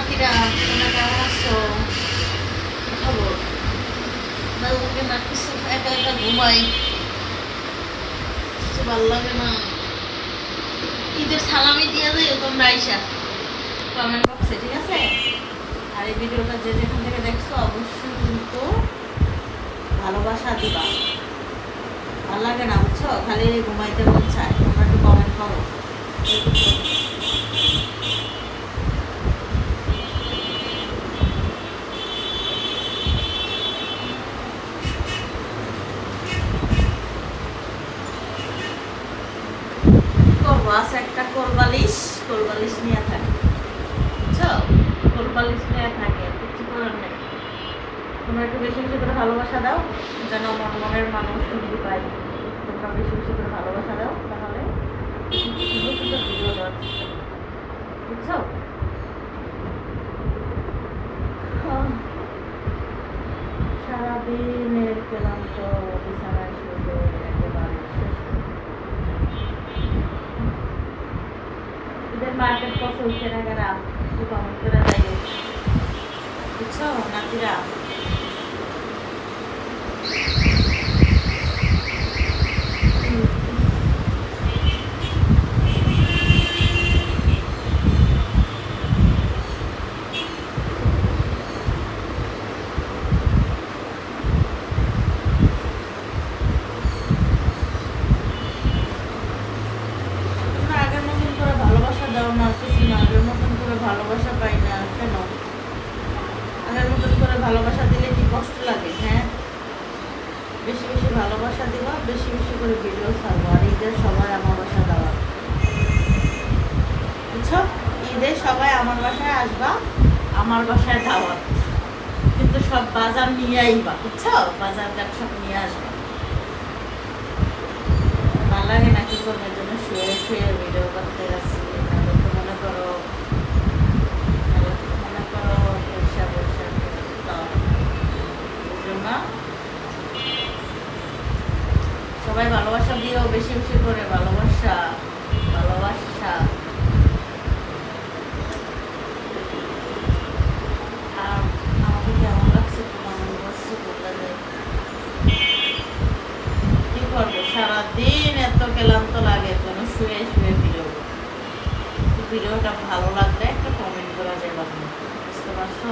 নাতিরা, তোমরা কেমন আছো? কি খবর? বাবুকে না কিছু একা একা ঘুমাই, কিছু ভালো লাগে না। ঈদের সালামি দিয়ে দিও তোমরা আইসা কমেন্ট বক্সে, ঠিক আছে? আর এই ভিডিওটা যে যেখান থেকে দেখছো অবশ্যই কিন্তু ভালোবাসা দিবা। ভালো লাগে না বুঝছো, খালি ঘুমাইতে মন চায়, তোমরা একটু কমেন্ট করো। করবো আছে একটা কোলবালিশ, কোলবালিশ নিয়ে থাকে বুঝছো, কোলবালিশ নিয়ে থাকে, কিছু করার নেই। তোমরা একটু বেশি বেশি করে ভালোবাসা দাও যেন আমার মনের মানুষ শুনতে পাই। তোমরা বেশি বেশি করে ভালোবাসা দাও, তাহলে সুন্দর সুন্দর ভিডিও দেওয়ার চেষ্টা করবো, বুঝছো? সারাদিনের ক্লান্ত বিছানায় শুয়ে একেবারে শেষ। ঈদের মার্কেট পছন্দ কেনাকাটা একটু কমেন্ট করে যাই, বুঝছো নাতিরা? আগের মতন করে ভালোবাসা দাও না, কিছু না, আগের মতন করে ভালোবাসা পাই না কেন? আগের মতন করে ভালোবাসা দিলে কি কষ্ট লাগে? হ্যাঁ, বেশি বেশি ভালোবাসা দিবা, বেশি বেশি করে ভিডিও ছাড়বো। আর ঈদের সবাই আমার বাসায় দেওয়া, বুঝছো? ঈদে সবাই আমার বাসায় আসবা, আমার বাসায় দাওয়াত, কিন্তু সব বাজার নিয়ে আইবা, বুঝছো? বাজার ঘাট সব নিয়ে আসবা। ভালো লাগে না কি করবো, এর জন্য শুয়ে শুয়ে ভিডিও করতে গেছি। মনে করো পয়সা পয়সা জন্য সবাই ভালোবাসা দিও, বেশি বেশি করে ভালোবাসা, ভালোবাসা। আর আমাকে কেমন লাগছে কমেন্ট বক্সে বলে দেয়। কি করবো, সারাদিন এত ক্লান্ত লাগে, যেন শুয়ে শুয়ে ভিডিও। ভিডিওটা ভালো লাগলে একটা কমেন্ট করা যায়, বুঝতে পারছো?